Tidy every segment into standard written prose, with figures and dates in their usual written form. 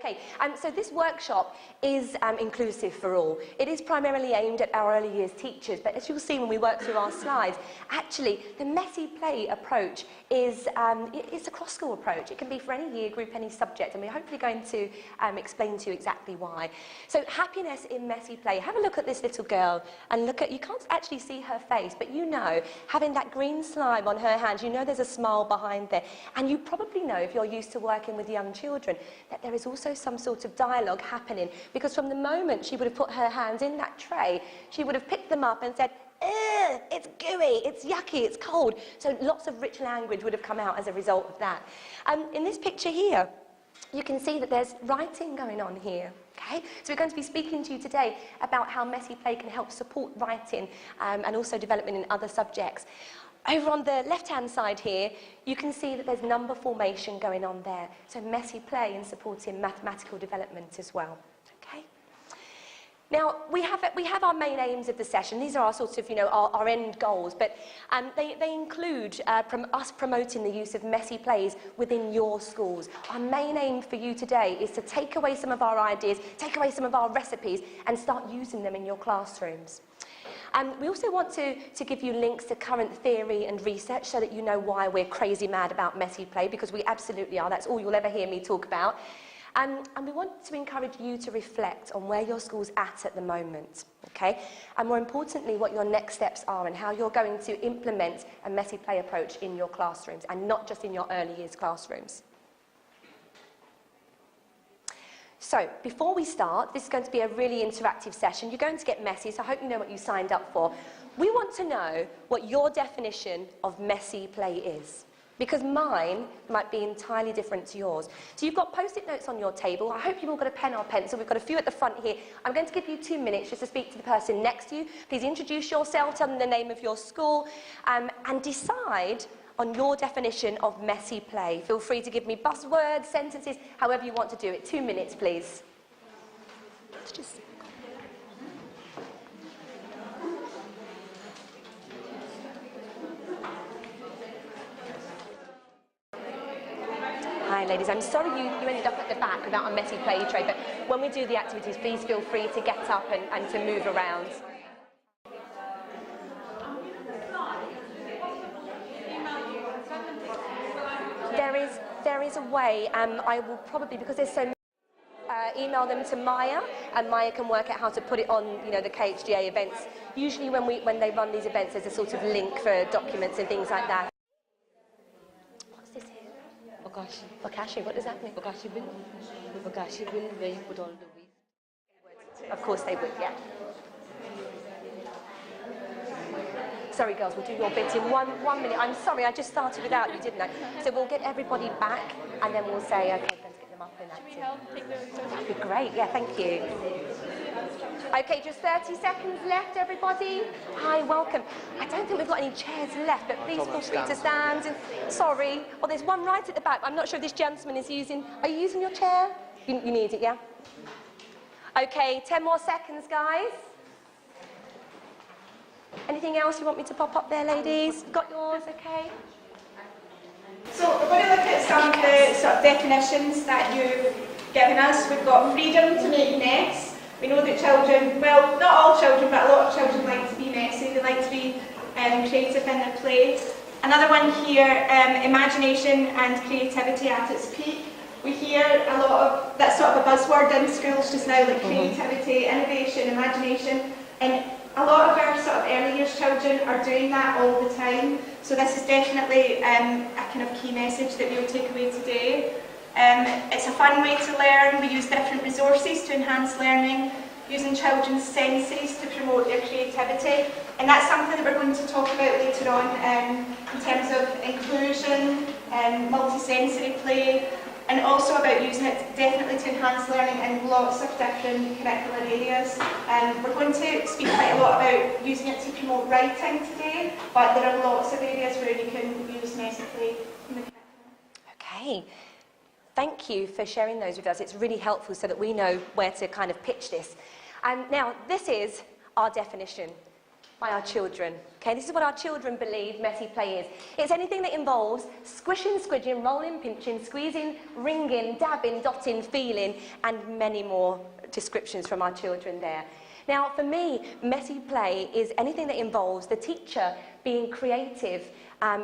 Okay, so this workshop is inclusive for all. It is primarily aimed at our early years teachers, but as you'll see when we work through our slides, actually the messy play approach is it's a cross-school approach. It can be for any year group, any subject, and we're hopefully going to explain to you exactly why. So happiness in messy play. Have a look at this little girl and look at, you can't actually see her face, but you know, having that green slime on her hands, you know there's a smile behind there. And you probably know, if you're used to working with young children, that there is also some sort of dialogue happening, because from the moment she would have put her hands in that tray, she would have picked them up and said, "Ugh, it's gooey, it's yucky, it's cold." So lots of rich language would have come out as a result of that. In this picture here, you can see that there's writing going on here. Okay? So we're going to be speaking to you today about how messy play can help support writing and also development in other subjects. Over on the left-hand side here, you can see that there's number formation going on there. So messy play in supporting mathematical development as well. Okay? Now, we have our main aims of the session. These are our sort of, our end goals, but they include us promoting the use of messy plays within your schools. Our main aim for you today is to take away some of our ideas, take away some of our recipes, and start using them in your classrooms. We also want to give you links to current theory and research so that you know why we're crazy mad about messy play, because we absolutely are. That's all you'll ever hear me talk about. And we want to encourage you to reflect on where your school's at the moment, okay? And more importantly, what your next steps are and how you're going to implement a messy play approach in your classrooms, and not just in your early years classrooms. So, before we start, this is going to be a really interactive session. You're going to get messy, so I hope you know what you signed up for. We want to know what your definition of messy play is, because mine might be entirely different to yours. So you've got post-it notes on your table. I hope you've all got a pen or pencil. We've got a few at the front here. I'm going to give you 2 minutes just to speak to the person next to you. Please introduce yourself, tell them the name of your school, and decide on your definition of messy play. Feel free to give me buzzwords, sentences, however you want to do it. 2 minutes, please. Let's just... Hi, ladies. I'm sorry you ended up at the back without a messy play tray, but when we do the activities, please feel free to get up and to move around. There is a way, I will probably, because there's so many, email them to Maya, and Maya can work out how to put it on, the KHDA events. Usually when they run these events, there's a sort of link for documents and things like that. What's this here? Bokashi. Bokashi, what does that mean? Bokashi bin. The Bokashi bin where you put all the waste. Of course they would, yeah. Sorry, girls, we'll do your bit in one minute. I'm sorry, I just started without you, didn't I? So we'll get everybody back, and then we'll say, okay, let's get them up and active. Should we help take those? That'd be great, yeah, thank you. Okay, just 30 seconds left, everybody. Hi, welcome. I don't think we've got any chairs left, but please feel free to stand. And sorry. Oh, there's one right at the back. I'm not sure if this gentleman is using... Are you using your chair? You need it, yeah? Okay, 10 more seconds, guys. Anything else you want me to pop up there, ladies? Got yours, okay? So we're going to look at some of the sort of definitions that you've given us. We've got freedom to make mess. We know that children, well, not all children, but a lot of children like to be messy. They like to be creative in their play. Another one here, imagination and creativity at its peak. We hear a lot of, that's sort of a buzzword in schools just now, like creativity, innovation, imagination, and a lot of our sort of early years children are doing that all the time. So this is definitely a kind of key message that we'll take away today. It's a fun way to learn. We use different resources to enhance learning, using children's senses to promote their creativity. And that's something that we're going to talk about later on in terms of inclusion, multi-sensory play, and also about using it definitely to enhance learning in lots of different curricular areas. We're going to speak quite a lot about using it to promote writing today, but there are lots of areas where you can use messy play in the curriculum. Okay. Thank you for sharing those with us. It's really helpful so that we know where to kind of pitch this. And now, this is our definition. by our children. Okay, this is what our children believe messy play is. It's anything that involves squishing, squidging, rolling, pinching, squeezing, ringing, dabbing, dotting, feeling, and many more descriptions from our children there. Now, for me, messy play is anything that involves the teacher being creative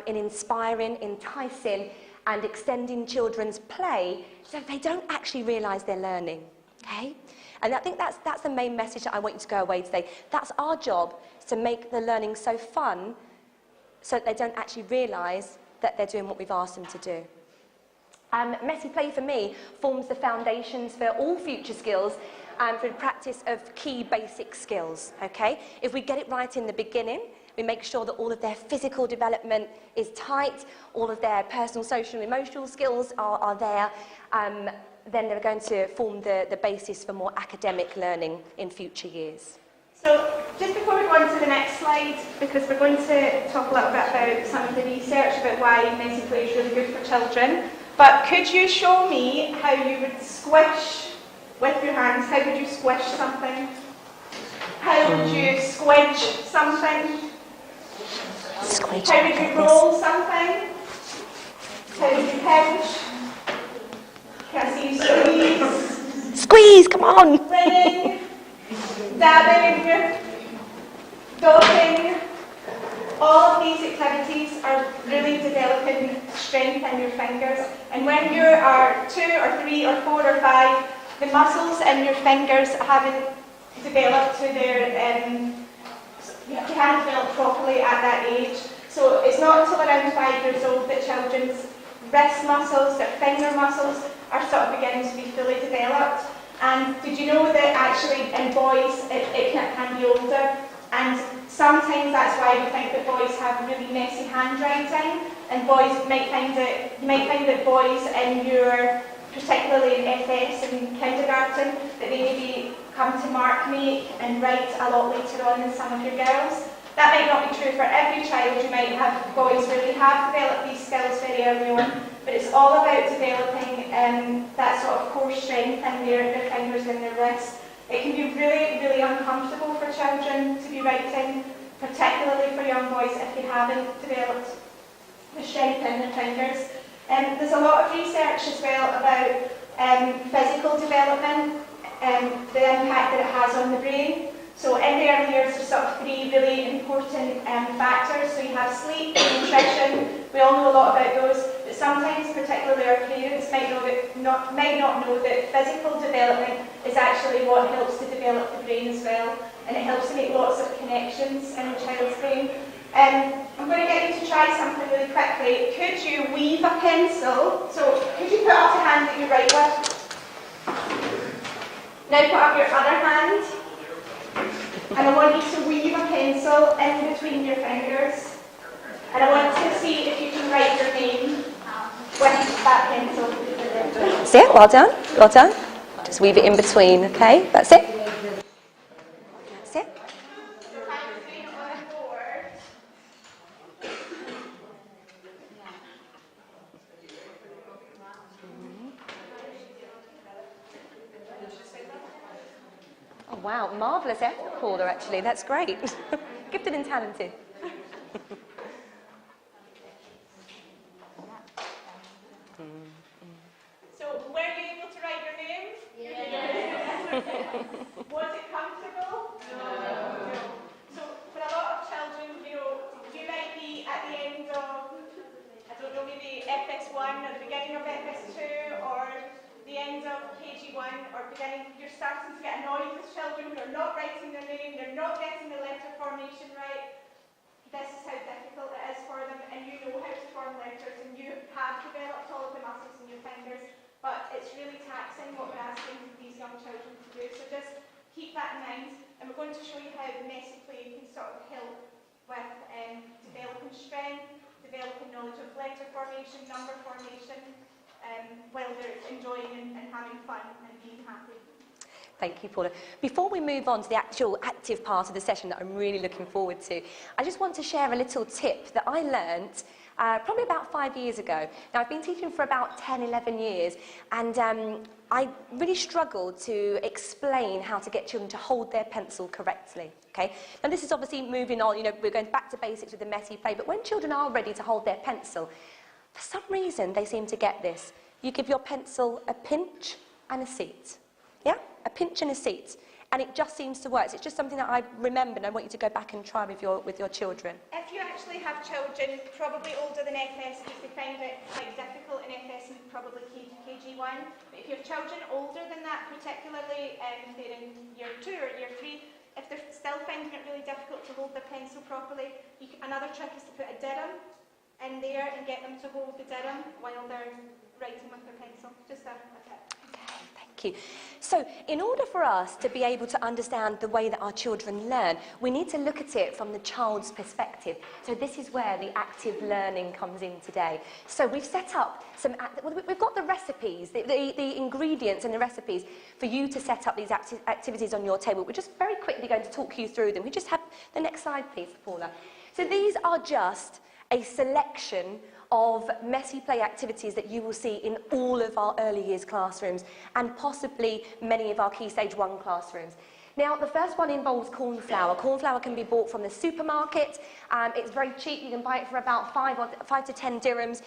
in inspiring, enticing, and extending children's play so they don't actually realise they're learning. Okay? And I think that's the main message that I want you to go away today. That's our job, to make the learning so fun so that they don't actually realise that they're doing what we've asked them to do. Messy play for me forms the foundations for all future skills and for the practice of key basic skills. Okay? If we get it right in the beginning, we make sure that all of their physical development is tight, all of their personal, social and emotional skills are there, then they're going to form the basis for more academic learning in future years. So, just before we go on to the next slide, because we're going to talk a little bit about some of the research about why messy play is really good for children, but could you show me how you would squish with your hands? How would you squish something? How would you squidge something? Squidge. How would you roll something? How would you pinch? Can I see you squeeze? Squeeze, come on! Ringing, dabbing, dotting. All of these activities are really developing strength in your fingers. And when you are 2 or 3 or 4 or 5, the muscles in your fingers haven't developed to their, you can't develop properly at that age. So it's not until around 5 years old that children's wrist muscles, their finger muscles, are sort of beginning to be fully developed. And did you know that actually in boys it can be older? And sometimes that's why we think that boys have really messy handwriting, and boys might find that boys in your, particularly in FS and kindergarten, that they maybe come to mark make and write a lot later on than some of your girls. That might not be true for every child. You might have boys really have developed these skills very early on, but it's all about developing that sort of core strength in their fingers and their wrists. It can be really, really uncomfortable for children to be writing, particularly for young boys if they haven't developed the strength in their fingers. There's a lot of research as well about physical development, the impact that it has on the brain. So in the early years, there's sort of 3 really important factors. So you have sleep, nutrition. We all know a lot about those, but sometimes, particularly our parents, might not know that physical development is actually what helps to develop the brain as well, and it helps to make lots of connections in a child's brain. I'm going to get you to try something really quickly. Could you weave a pencil? So could you put up the hand that you write with? Now put up your other hand. And I want you to weave a pencil in between your fingers. And I want to see if you can write your name with that pencil. That's it, well done, well done. Just weave it in between, okay? That's it. That's it. Oh wow, marvellous effort, Paula, actually. That's great. Gifted and talented. So, were you able to write your name? Yes. Was it comfortable? No. So, for a lot of children, you might be at the end of, I don't know, maybe FS1 or the beginning of FS2 or the end of KG1 or beginning, you're starting to get annoyed with children who are not writing their name, they're not getting the letter formation right. This is how difficult it is for them, and you know how to form letters and you have developed all of the muscles in your fingers, but it's really taxing what we're asking these young children to do. So just keep that in mind, and we're going to show you how messy play can sort of help with developing strength, developing knowledge of letter formation, number formation, while they're enjoying and having fun and being happy. Thank you, Paula. Before we move on to the actual active part of the session that I'm really looking forward to, I just want to share a little tip that I learnt probably about 5 years ago. Now, I've been teaching for about 10, 11 years, and I really struggled to explain how to get children to hold their pencil correctly, okay? Now, this is obviously moving on, you know, we're going back to basics with the messy play, but when children are ready to hold their pencil, for some reason, they seem to get this. You give your pencil a pinch and a seat, yeah? A pinch and a seat. And it just seems to work. So it's just something that I remember, and I want you to go back and try with your children. If you actually have children probably older than FS, because they find it quite difficult in FS and probably KG1, but if you have children older than that, particularly if they're in year 2 or year 3, if they're still finding it really difficult to hold their pencil properly, another trick is to put a dirham in there and get them to hold the dirham while they're writing with their pencil. Just a tip. Thank you. So, in order for us to be able to understand the way that our children learn, we need to look at it from the child's perspective. So this is where the active learning comes in today. So we've set up we've got the recipes, the ingredients and the recipes for you to set up these activities on your table. We're just very quickly going to talk you through them. We just have the next slide, please, Paula. So these are just a selection of messy play activities that you will see in all of our early years classrooms and possibly many of our Key Stage 1 classrooms. Now, the first one involves corn flour. Corn flour can be bought from the supermarket. It's very cheap. You can buy it for about 5 to 10 dirhams.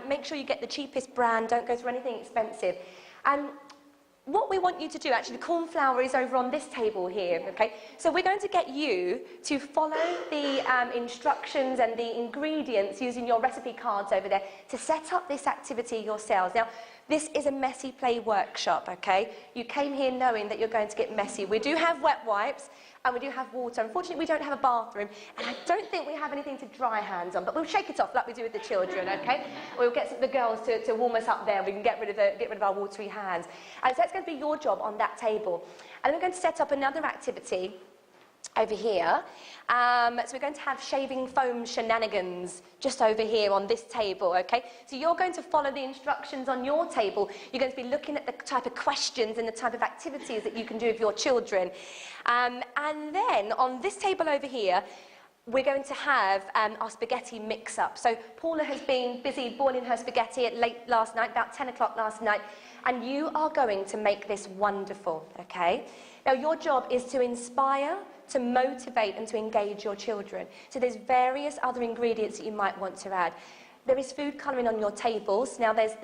Make sure you get the cheapest brand. Don't go through anything expensive. What we want you to do, actually, the corn flour is over on this table here, okay? So we're going to get you to follow the instructions and the ingredients using your recipe cards over there to set up this activity yourselves. Now, this is a messy play workshop, okay? You came here knowing that you're going to get messy. We do have wet wipes and we do have water. Unfortunately, we don't have a bathroom, and I don't think we have anything to dry hands on, but we'll shake it off like we do with the children, okay? We'll get the girls to warm us up there. We can get rid of our watery hands. And so that's going to be your job on that table. And then we're going to set up another activity over here. So we're going to have shaving foam shenanigans just over here on this table, okay? So you're going to follow the instructions on your table. You're going to be looking at the type of questions and the type of activities that you can do with your children. And then on this table over here, we're going to have our spaghetti mix-up. So Paula has been busy boiling her spaghetti at late last night, about 10 o'clock last night, and you are going to make this wonderful, okay? Now, your job is to inspire, to motivate and to engage your children. So there's various other ingredients that you might want to add. There is food colouring on your tables. Now there's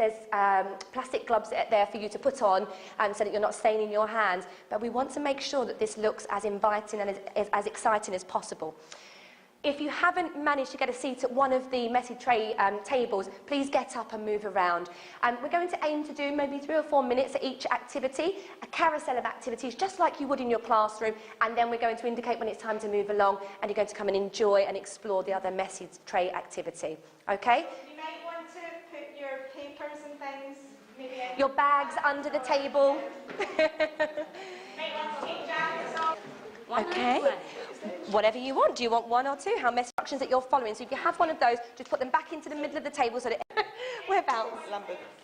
plastic gloves there for you to put on so that you're not staining your hands. But we want to make sure that this looks as inviting and as exciting as possible. If you haven't managed to get a seat at one of the messy tray tables, please get up and move around. We're going to aim to do maybe 3 or 4 minutes at each activity, a carousel of activities, just like you would in your classroom, and then we're going to indicate when it's time to move along, and you're going to come and enjoy and explore the other messy tray activity. Okay? You might want to put your papers and things, maybe your bags under the table. might want to take jackets off. Okay. Whatever you want. Do you want 1 or 2? How many instructions that you're following? So if you have one of those, just put them back into the middle of the table so that... Whereabouts?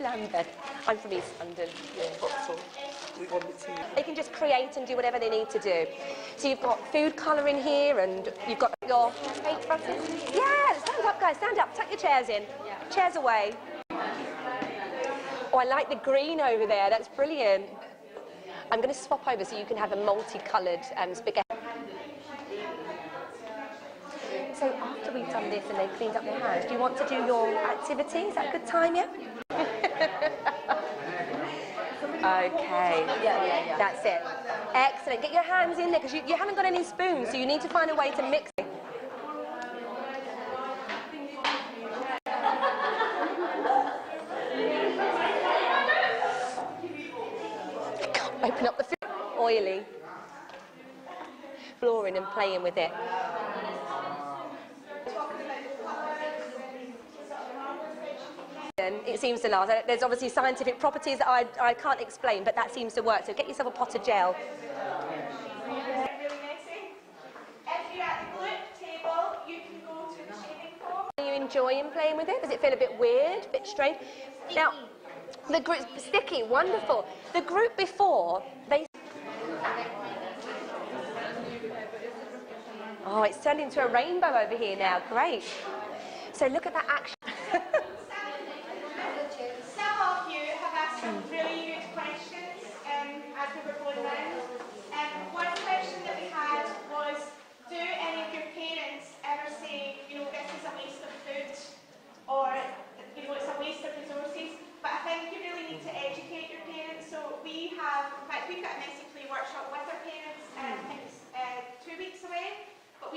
Lambeth. I'm from East London. Yeah. They can just create and do whatever they need to do. So you've got food colouring here, and you've got your cake brushes. Yeah, stand up, guys. Stand up. Tuck your chairs in. Yeah. Chairs away. Oh, I like the green over there. That's brilliant. I'm going to swap over so you can have a multicoloured spaghetti. So after we've done this and they've cleaned up their hands, do you want to do your activity? Is that a good time, yeah? Okay. Yeah. That's it. Excellent. Get your hands in there because you haven't got any spoons, so you need to find a way to mix it. Open up the food. Oily. Flooring and playing with it. It seems to last. There's obviously scientific properties that I can't explain, but that seems to work. So get yourself a pot of gel. Really messy. If you're at the group table, you can go to the shaving foam. Are you enjoying playing with it? Does it feel a bit weird, a bit strange? Now, the group, sticky, wonderful. The group before, they... Oh, it's turned into a rainbow over here now. Great. So look at that action.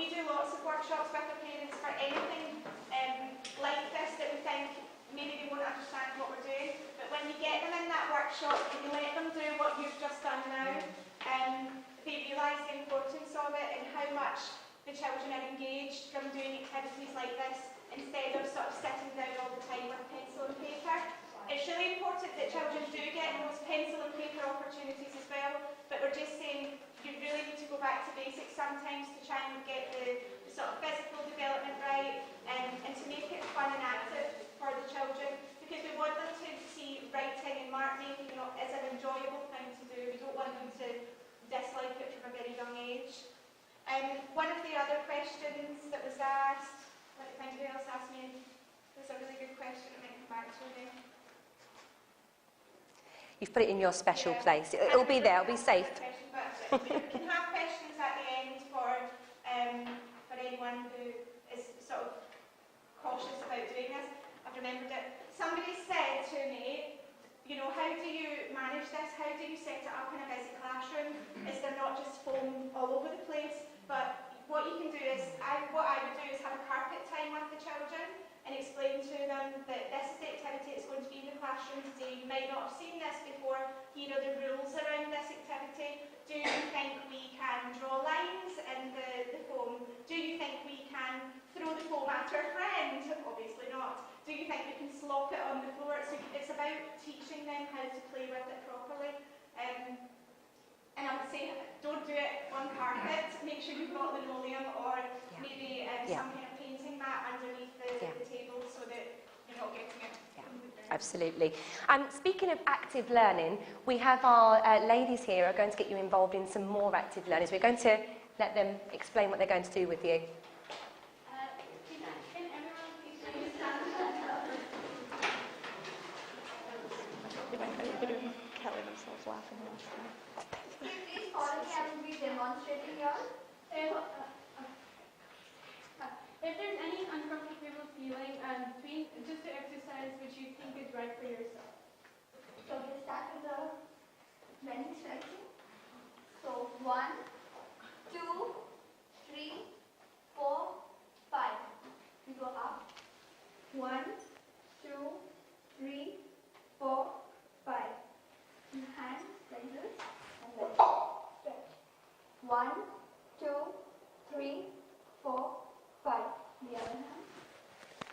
we do lots of workshops with our parents for anything like this that we think maybe they won't understand what we're doing, but when you get them in that workshop and you let them do what you've just done now, they realise the importance of it and how much the children are engaged from doing activities like this instead of sort of sitting down all the time with pencil and paper. It's really important that children do get those pencil and paper opportunities as well, but we're just saying you really need to go back to basics sometimes to try and get the sort of physical development right and to make it fun and active for the children, because we want them to see writing and mark making as an enjoyable thing to do. We don't want them to dislike it from a very young age. One of the other questions that was asked, let me think who else asked me, there's a really good question that might come back to me. You've put it in your special place. It'll be there, it'll be safe. But we can have questions at the end for anyone who is sort of cautious about doing this. I've remembered it. Somebody said to me, you know, how do you manage this? How do you set it up in a busy classroom? Is there not just foam all over the place? But what you can do is, what I would do is have a carpet time with the children and explain to them that this is the activity that's going to be in the classroom today. You might not have seen this before. Here are the rules around this activity. Do you think we can draw lines in the foam? Do you think we can throw the foam at our friend? Obviously not. Do you think we can slop it on the floor? So it's about teaching them how to play with it properly. And I would say, don't do it on carpet. Make sure you've got linoleum or maybe some kind of painting mat underneath the table so that you're not getting it. Absolutely. Speaking of active learning, we have our ladies here who are going to get you involved in some more active learners. We're going to let them explain what they're going to do with you. Can everyone please stand? Kelly themselves laughing last time. Please follow me, I will be demonstrating here. If there's any uncomfortable feeling, just to exercise which you think is right for yourself. So we start with the bending stretching. So 1, 2, 3, 4, 5. We go up. 1, 2, 3, 4, 5. Hands like this and then stretch. 1, 2, 3, 4, 5. The other hand.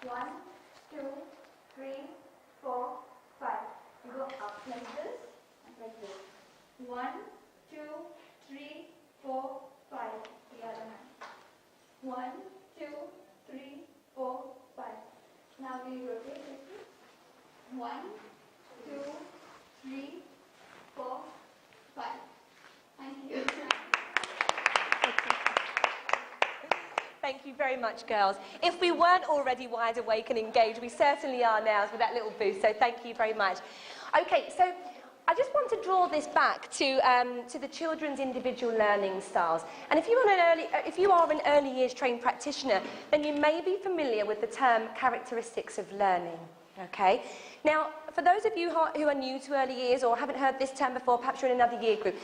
1, 2, 3, 4, 5. We go up like this and like this. 1, 2, 3, 4, 5. The other hand. 1, 2, 3, 4, 5. Now we rotate like this. 1, 2, 3, 4, 5. Thank you. Thank you very much, girls. If we weren't already wide awake and engaged, we certainly are now with that little boost, so thank you very much. Okay, so I just want to draw this back to the children's individual learning styles. And if you are an early years trained practitioner, then you may be familiar with the term characteristics of learning, okay? Now, for those of you who are new to early years or haven't heard this term before, perhaps you're in another year group,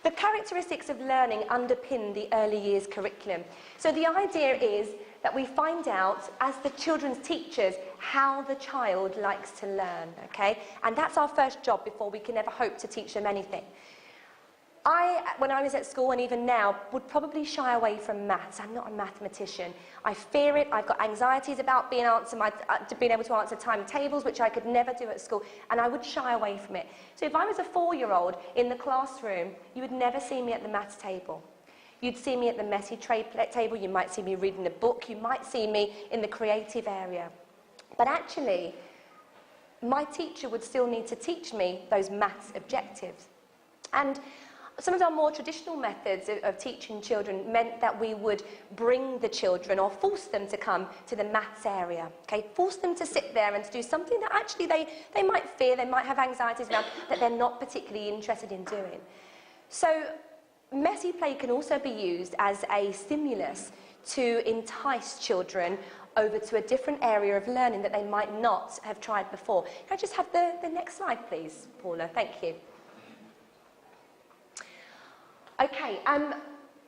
the characteristics of learning underpin the early years curriculum. So the idea is that we find out, as the children's teachers, how the child likes to learn, okay? And that's our first job before we can ever hope to teach them anything. When I was at school, and even now, would probably shy away from maths. I'm not a mathematician. I fear it. I've got anxieties about being able to answer timetables, which I could never do at school, and I would shy away from it. So if I was a 4-year-old in the classroom, you would never see me at the maths table. You'd see me at the messy tray table. You might see me reading a book. You might see me in the creative area. But actually, my teacher would still need to teach me those maths objectives. And some of our more traditional methods of teaching children meant that we would bring the children or force them to come to the maths area, okay? Force them to sit there and to do something that actually they might fear, they might have anxieties around, that they're not particularly interested in doing. So messy play can also be used as a stimulus to entice children over to a different area of learning that they might not have tried before. Can I just have the next slide, please, Paula? Thank you. Okay,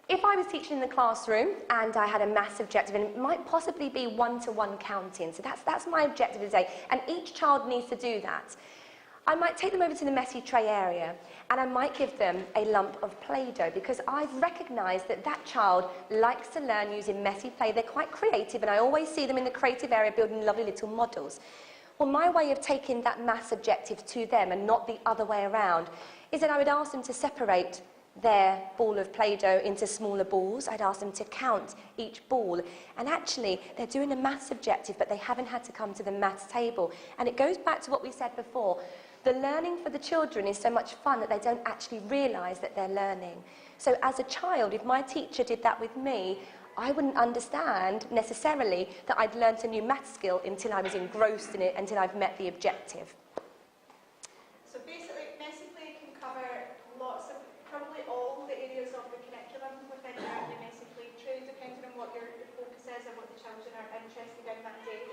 If I was teaching in the classroom and I had a maths objective, and it might possibly be one-to-one counting, so that's my objective today, and each child needs to do that, I might take them over to the messy tray area and I might give them a lump of Play-Doh, because I've recognised that that child likes to learn using messy play. They're quite creative, and I always see them in the creative area building lovely little models. Well, my way of taking that maths objective to them and not the other way around is that I would ask them to separate their ball of Play-Doh into smaller balls. I'd ask them to count each ball, and actually they're doing a maths objective, but they haven't had to come to the maths table. And it goes back to what we said before. The learning for the children is so much fun that they don't actually realise that they're learning. So as a child, if my teacher did that with me, I wouldn't understand necessarily that I'd learnt a new maths skill until I was engrossed in it, until I've met the objective. So basically, messy play can cover lots of, probably all the areas of the curriculum within the messy play tray, depending on what your focus is and what the children are interested in that day.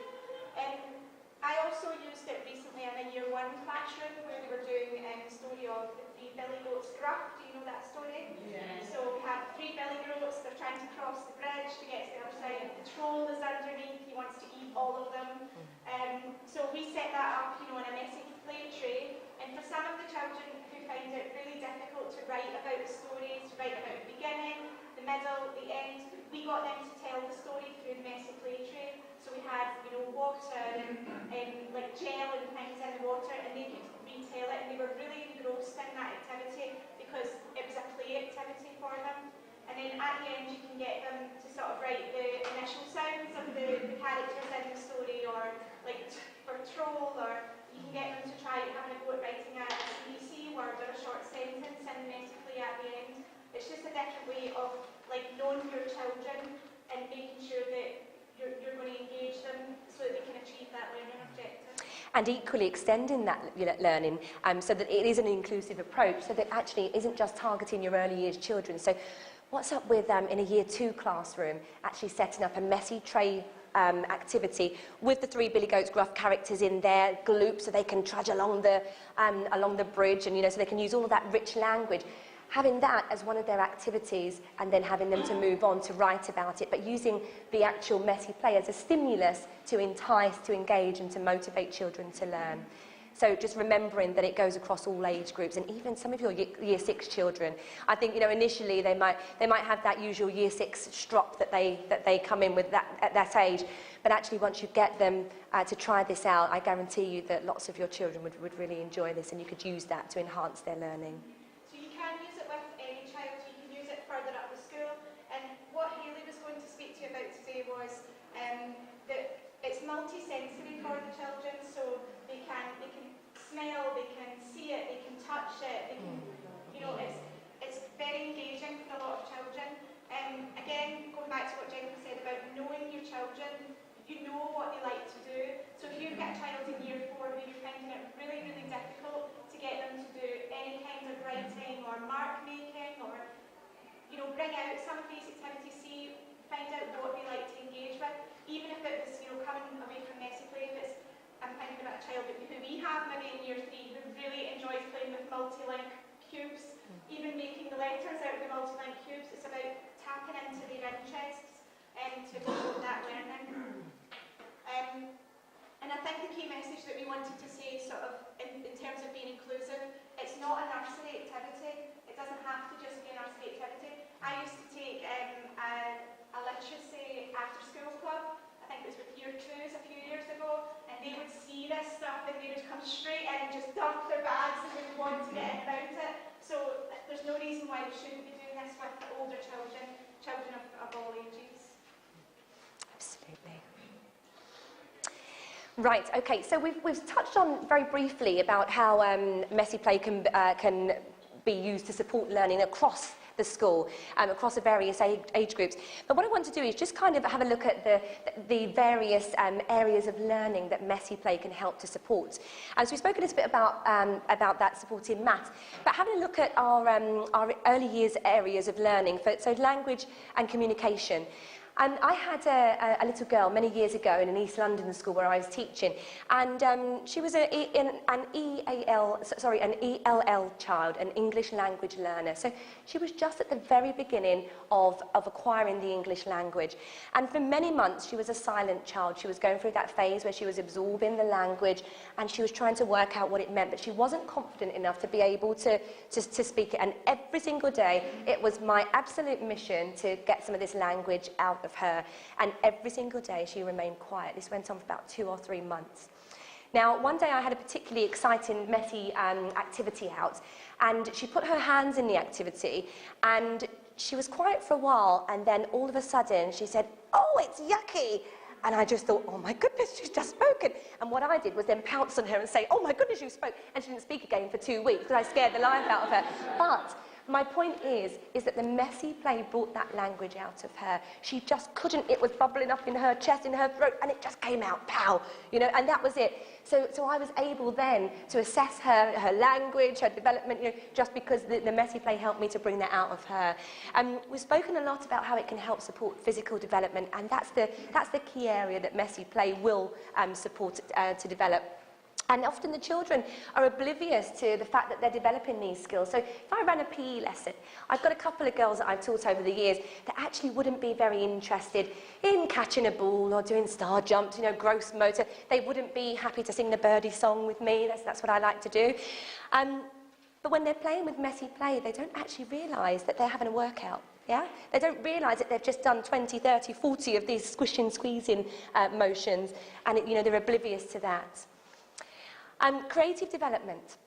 I also used it recently in a Year 1 classroom where they were doing a story of the 3 billy goats gruff. Do you know that story? Yeah. So we have 3 billy goats, they're trying to cross the bridge to get to the other side, and the troll is underneath, he wants to eat all of them. So we set that up, you know, in a messy play tray, and for some of the children who find it really difficult to write about the story, to write about the beginning, the middle, the end, we got them to tell the story through the messy play tray. So we had, you know, water and like gel and things in the water, and they could retell it, and they were really engrossed in that activity because it was a play activity for them. And then at the end you can get them to sort of write the initial sounds of the characters in the story, or like for troll, or you can get them to try having a go at writing a CBC word or a short sentence in the messy play at the end. It's just a different way of like knowing your children and making sure that you're going to engage them so that they can achieve that learning objective. And equally extending that learning so that it is an inclusive approach, so that actually it isn't just targeting your early years children. So what's up with, in a Year 2 classroom, actually setting up a messy tray activity with the 3 billy goats gruff characters in their gloop, so they can trudge along the bridge, and, you know, so they can use all of that rich language. Having that as one of their activities, and then having them to move on to write about it, but using the actual messy play as a stimulus to entice, to engage, and to motivate children to learn. So just remembering that it goes across all age groups, and even some of your Year 6 children. I think, you know, initially they might have that usual Year 6 strop that they come in with at that age, but actually once you get them to try this out, I guarantee you that lots of your children would really enjoy this, and you could use that to enhance their learning. Was that it's multi-sensory for the children, so they can smell, they can see it, they can touch it, they can, you know, it's very engaging for a lot of children. Again, going back to what Jennifer said about knowing your children, you know what they like to do. So if you've got a child in Year 4 who you're finding it really, really difficult to get them to do any kind of writing or mark making, or, you know, bring out some of these activities, find out what they like to engage with, even if it was, you know, coming away from messy play. If it's, I'm thinking about a child who we have maybe in Year 3 who really enjoys playing with multi-link cubes, even making the letters out of the multi-link cubes. It's about tapping into their interests and to promote that learning. And I think the key message that we wanted to say, sort of in terms of being inclusive, it's not a nursery activity. It doesn't have to just be a nursery activity. I used to take a literacy after-school club. I think it was with Year 2s a few years ago, and they would see this stuff and they would come straight in and just dump their bags and would want to get in about it. So there's no reason why we shouldn't be doing this with the older children of all ages. Absolutely. Right, okay, so we've touched on very briefly about how messy play can be used to support learning across the school, across the various age groups. But what I want to do is just kind of have a look at the various areas of learning that messy play can help to support. So we've spoken a little bit about that supporting maths, but having a look at our early years areas of learning, so language and communication. And I had a little girl many years ago in an East London school where I was teaching, and she was an ELL child, an English language learner. So she was just at the very beginning of acquiring the English language. And for many months, she was a silent child. She was going through that phase where she was absorbing the language, and she was trying to work out what it meant, but she wasn't confident enough to be able to speak it. And every single day, it was my absolute mission to get some of this language out of her, and every single day she remained quiet. This went on for about 2 or 3 months. Now, one day I had a particularly exciting, messy activity out, and she put her hands in the activity, and she was quiet for a while, and then all of a sudden she said, "Oh, it's yucky." And I just thought, oh my goodness, she's just spoken. And what I did was then pounce on her and say, "Oh my goodness, you spoke." And she didn't speak again for 2 weeks because I scared the life out of her. But my point is that the messy play brought that language out of her. She just couldn't, it was bubbling up in her chest, in her throat, and it just came out, pow, you know, and that was it. So I was able then to assess her language, her development, you know, just because the messy play helped me to bring that out of her. We've spoken a lot about how it can help support physical development, and that's the key area that messy play will support to develop. And often the children are oblivious to the fact that they're developing these skills. So if I ran a PE lesson, I've got a couple of girls that I've taught over the years that actually wouldn't be very interested in catching a ball or doing star jumps, you know, gross motor. They wouldn't be happy to sing the birdie song with me. That's what I like to do. But when they're playing with messy play, they don't actually realise that they're having a workout. Yeah? They don't realise that they've just done 20, 30, 40 of these squishing, squeezing motions, and you know, they're oblivious to that. Creative development.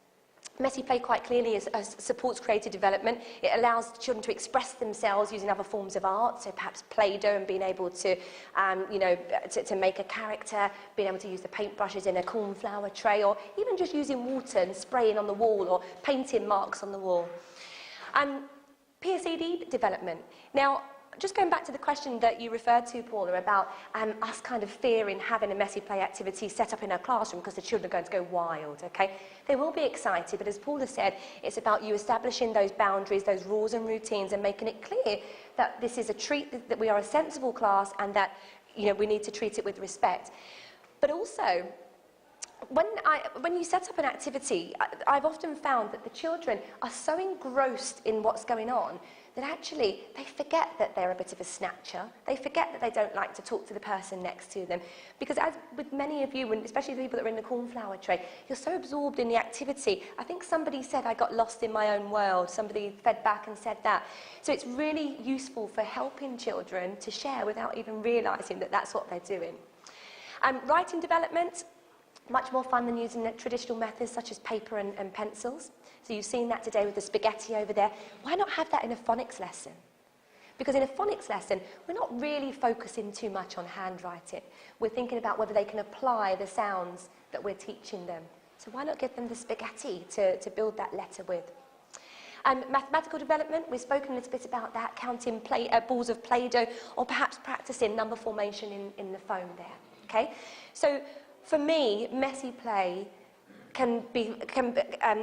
Messy play quite clearly supports creative development. It allows children to express themselves using other forms of art, so perhaps Play-Doh and being able to, you know, to make a character, being able to use the paintbrushes in a cornflower tray, or even just using water and spraying on the wall or painting marks on the wall. PSED development. Now, just going back to the question that you referred to, Paula, about us kind of fearing having a messy play activity set up in our classroom because the children are going to go wild, okay? They will be excited, but as Paula said, it's about you establishing those boundaries, those rules and routines, and making it clear that this is a treat, that we are a sensible class, and that, you know, we need to treat it with respect. But also, when you set up an activity, I've often found that the children are so engrossed in what's going on that actually they forget that they're a bit of a snatcher. They forget that they don't like to talk to the person next to them. Because as with many of you, and especially the people that are in the cornflower tray, you're so absorbed in the activity. I think somebody said I got lost in my own world. Somebody fed back and said that. So it's really useful for helping children to share without even realising that that's what they're doing. Writing development. Much more fun than using the traditional methods such as paper and pencils. So you've seen that today with the spaghetti over there. Why not have that in a phonics lesson? Because in a phonics lesson, we're not really focusing too much on handwriting. We're thinking about whether they can apply the sounds that we're teaching them. So why not give them the spaghetti to build that letter with? Mathematical development, we've spoken a little bit about that, counting balls of Play-Doh, or perhaps practicing number formation in the phone there. Okay? So for me, messy play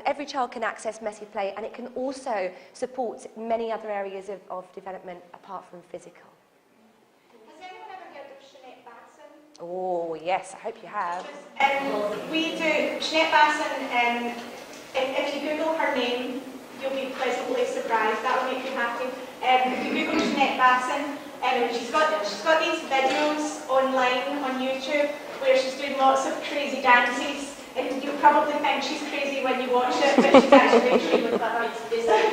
every child can access messy play, and it can also support many other areas of development apart from physical. Has anyone ever heard of Jeanette Basson? Oh, yes, I hope you have. We do Jeanette Basson. If you Google her name, you'll be pleasantly surprised. That will make you happy. If you Google Jeanette Basson, she's got these videos online on YouTube where she's doing lots of crazy dances, and you'll probably think she's crazy when you watch it, but she's actually extremely clever. It's like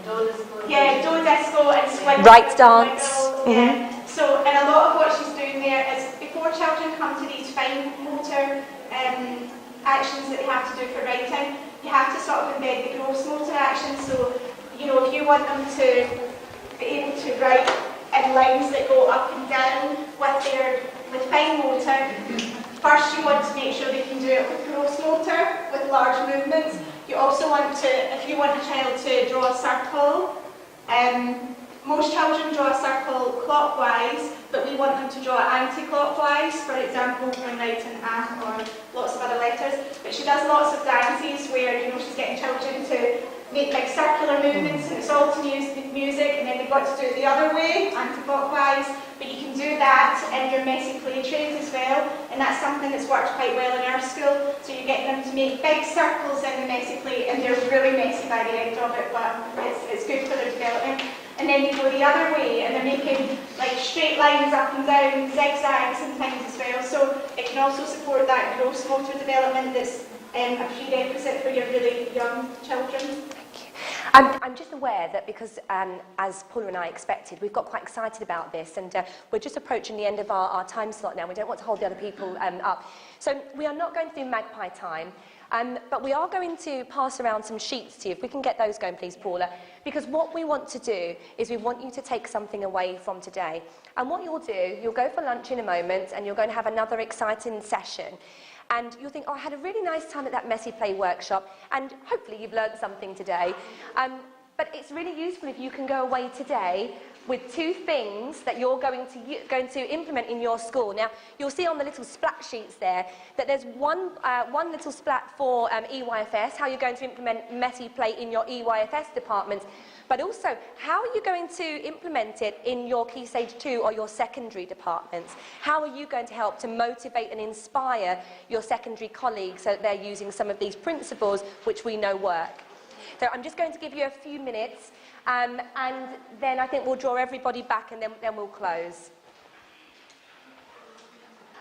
dough disco. Yeah, dough disco and swing. Right dance. Yeah. So, and a lot of what she's doing there is before children come to these fine motor actions that they have to do for writing, you have to sort of embed the gross motor actions. So, you know, if you want them to be able to write in lines that go up and down with fine motor, first you want to make sure they can do it with gross motor, with large movements. You also want to, if you want a child to draw a circle, most children draw a circle clockwise, but we want them to draw it anti-clockwise, for example, when writing A or lots of other letters. But she does lots of dances where, you know, she's getting children to make big circular movements, and it's all to music, and then they've got to do it the other way, anti-clockwise, but you can do that in your messy play trade as well, and that's something that's worked quite well in our school. So you're getting them to make big circles in the messy play, and they're really messy by the end of it, but it's good for their development. And then they go the other way, and they're making like straight lines up and down, zigzags and things as well. So it can also support that gross motor development that's a prerequisite for your really young children. I'm just aware that because, as Paula and I expected, we've got quite excited about this, and we're just approaching the end of our time slot now. We don't want to hold the other people up. So we are not going to do magpie time, but we are going to pass around some sheets to you. If we can get those going, please, Paula. Because what we want to do is we want you to take something away from today. And what you'll do, you'll go for lunch in a moment, and you're going to have another exciting session. And you'll think, oh, I had a really nice time at that messy play workshop, and hopefully you've learned something today. But it's really useful if you can go away today with 2 things that you're going to implement in your school. Now, you'll see on the little splat sheets there that there's one little splat for EYFS, how you're going to implement messy play in your EYFS department, but also how are you going to implement it in your Key Stage 2 or your secondary departments? How are you going to help to motivate and inspire your secondary colleagues so that they're using some of these principles which we know work? So I'm just going to give you a few minutes, and then I think we'll draw everybody back, and then we'll close.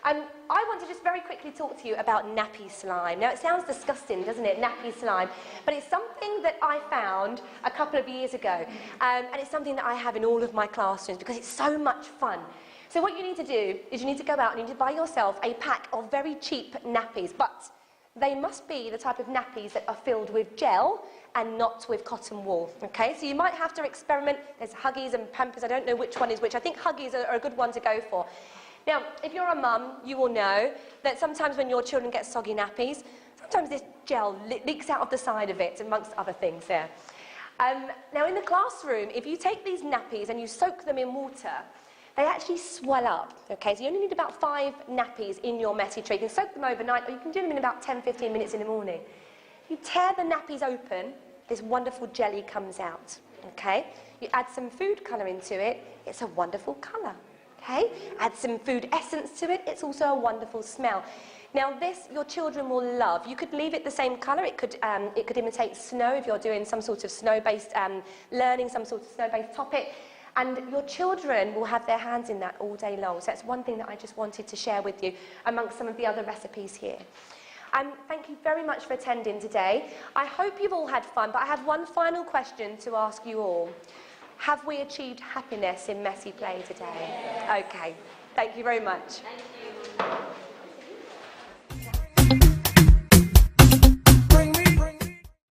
I want to just very quickly talk to you about nappy slime. Now, it sounds disgusting, doesn't it, nappy slime? But it's something that I found a couple of years ago, and it's something that I have in all of my classrooms because it's so much fun. So what you need to do is you need to go out and you need to buy yourself a pack of very cheap nappies, but they must be the type of nappies that are filled with gel and not with cotton wool, okay? So you might have to experiment. There's Huggies and Pampers. I don't know which one is which. I think Huggies are a good one to go for. Now, if you're a mum, you will know that sometimes when your children get soggy nappies, sometimes this gel leaks out of the side of it, amongst other things there. Now, in the classroom, if you take these nappies and you soak them in water, they actually swell up, okay? So you only need about 5 nappies in your messy tray. You can soak them overnight, or you can do them in about 10-15 minutes in the morning. You tear the nappies open, this wonderful jelly comes out, okay? You add some food colour into it, it's a wonderful colour, okay? Add some food essence to it, it's also a wonderful smell. Now this, your children will love. You could leave it the same colour, it could imitate snow if you're doing some sort of snow-based learning, some sort of snow-based topic. And your children will have their hands in that all day long. So that's one thing that I just wanted to share with you amongst some of the other recipes here. Thank you very much for attending today. I hope you've all had fun, but I have one final question to ask you all. Have we achieved happiness in messy play today? Okay, thank you very much. Thank you.